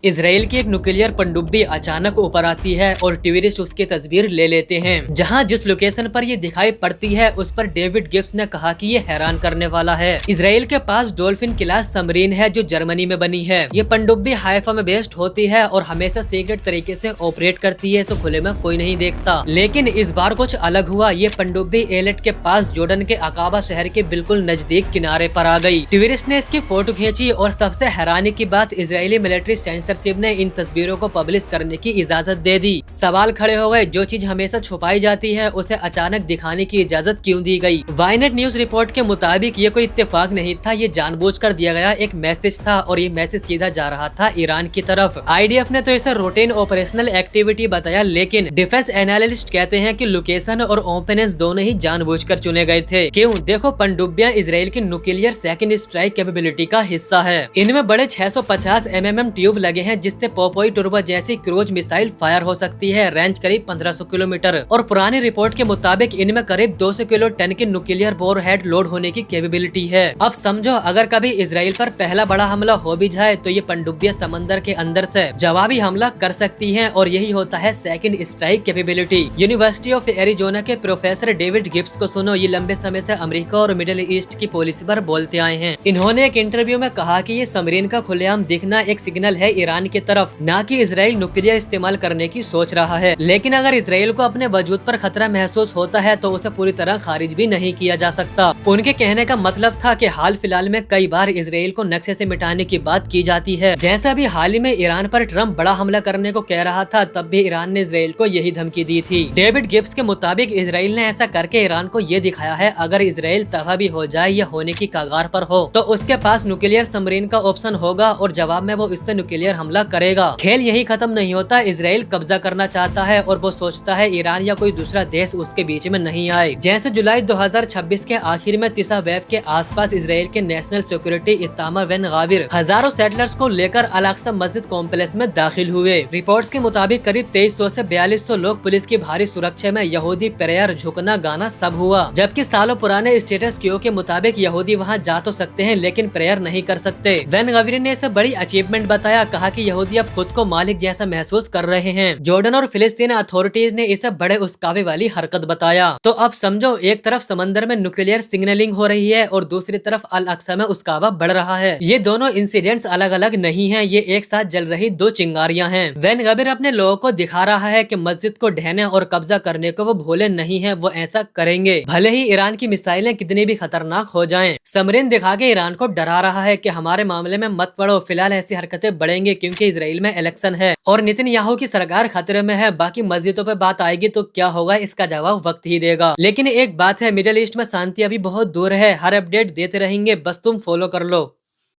Israel की एक nuclear पनडुब्बी अचानक ऊपर आती है और टूरिस्ट उसकी तस्वीर ले लेते हैं। जहां जिस लोकेशन पर ये दिखाई पड़ती है उस पर डेविड गिब्स ने कहा कि ये हैरान करने वाला है। इसराइल के पास डॉल्फिन क्लास सबमरीन है जो जर्मनी में बनी है। ये पनडुब्बी हाइफा में बेस्ड होती है और हमेशा सीक्रेट तरीके से ऑपरेट करती है, सो खुले में कोई नहीं देखता। लेकिन इस बार कुछ अलग हुआ। ये पनडुब्बी एलेट के पास जॉर्डन के अकाबा शहर के बिल्कुल नजदीक किनारे पर आ गई। टूरिस्ट ने इसकी फोटो खींची और सबसे हैरानी की बात, इसराइली मिलिट्री सेंसरशिप ने इन तस्वीरों को पब्लिश करने की इजाजत दे दी। सवाल खड़े हो गए, जो चीज हमेशा छुपाई जाती है उसे अचानक दिखाने की इजाजत क्यों दी गई। वायनेट न्यूज रिपोर्ट के मुताबिक ये कोई इत्तेफाक नहीं था, ये जानबूझकर दिया गया एक मैसेज था और ये मैसेज सीधा जा रहा था ईरान की तरफ। आईडीएफ ने तो इसे रूटीन ऑपरेशनल एक्टिविटी बताया, लेकिन डिफेंस एनालिस्ट कहते हैं कि लोकेशन और ओपनेंस दोनों ही जानबूझकर चुने गए थे। क्यों? देखो, पनडुब्बियां इसराइल की न्यूक्लियर सेकंड स्ट्राइक कैपेबिलिटी का हिस्सा है। इनमें बड़े 650 mm ट्यूब लगे हैं जिससे पोपोई टुर्बो जैसी क्रूज मिसाइल फायर हो सकती है। रेंज करीब 1500 किलोमीटर और पुरानी रिपोर्ट के मुताबिक इनमें करीब 200 किलो टन की न्यूक्लियर वॉरहेड लोड होने की कैपेबिलिटी है। अब समझो, अगर कभी इसराइल पर पहला बड़ा हमला हो भी जाए तो ये पनडुब्बियां समंदर के अंदर से जवाबी हमला कर सकती हैं और यही होता है second strike capability. University of Arizona के प्रोफेसर डेविड गिब्स को सुनो, ये लंबे समय से अमेरिका और मिडिल ईस्ट की पॉलिसी पर बोलते आए हैं। इन्होंने एक इंटरव्यू में कहा कि ये सबमरीन का खुलेआम दिखना एक सिग्नल है ईरान की तरफ, ना कि इसराइल न्यूक्लियर इस्तेमाल करने की सोच रहा है। लेकिन अगर इसराइल को अपने वजूद पर खतरा महसूस होता है तो उसे पूरी तरह खारिज भी नहीं किया जा सकता। उनके कहने का मतलब था कि हाल फिलहाल में कई बार इसराइल को नक्शे से मिटाने की बात की जाती है। जैसा भी हाल ही में ईरान पर ट्रम्प बड़ा हमला करने को कह रहा था, तब भी ईरान ने इसराइल को यही धमकी दी थी। डेविड गिब्स के मुताबिक इसराइल ने ऐसा करके ईरान को ये दिखाया है, अगर इसराइल तबाह भी हो जाए या होने की कगार पर हो तो उसके पास न्यूक्लियर सबमरीन का ऑप्शन होगा और जवाब में वो इससे न्यूक्लियर हमला करेगा। खेल यही खत्म नहीं होता। इसराइल कब्जा करना चाहता है और वो सोचता है ईरान या कोई दूसरा देश उसके बीच में नहीं आए। जैसे जुलाई 2026 के आखिर में तिसा वेब के आसपास इसराइल के नेशनल सिक्योरिटी इतामर बेन गाविर हजारों सेटलर्स को लेकर अल अक्सा मस्जिद कॉम्प्लेक्स में दाखिल हुए। रिपोर्ट्स के मुताबिक करीब 2300 से 4200 लोग, पुलिस की भारी सुरक्षा में यहूदी प्रेयर, झुकना, गाना सब हुआ। जबकि सालों पुराने स्टेटस क्यू के मुताबिक यहूदी वहाँ जा तो सकते हैं लेकिन प्रेयर नहीं कर सकते। बेन गाविर ने इसे बड़ी अचीवमेंट बताया, कहा कि यहूदी अब खुद को मालिक जैसा महसूस कर रहे हैं। जॉर्डन और फिलिस्तीन अथॉरिटीज ने इसे बड़े उस्कावे वाली हरकत बताया। तो अब समझो, एक तरफ समंदर में न्यूक्लियर सिग्नलिंग हो रही है और दूसरी तरफ अल अक्सा में उस्कावा बढ़ रहा है। ये दोनों इंसिडेंट्स अलग अलग नहीं हैं, ये एक साथ जल रही दो चिंगारियां हैं। बेन गाविर अपने लोगों को दिखा रहा है कि मस्जिद को ढहने और कब्जा करने को वो भूले नहीं है, वो ऐसा करेंगे भले ही ईरान की मिसाइलें कितनी भी खतरनाक हो जाएं। सबमरीन दिखा के ईरान को डरा रहा है कि हमारे मामले में मत पड़ो, फिलहाल ऐसी हरकतें बढ़ेंगी क्योंकि इसराइल में इलेक्शन है और नेतन्याहू की सरकार खतरे में है। बाकी मस्जिदों पे बात आएगी तो क्या होगा इसका जवाब वक्त ही देगा। लेकिन एक बात है, मिडिल ईस्ट में शांति अभी बहुत दूर है। हर अपडेट देते रहेंगे, बस तुम फॉलो कर लो।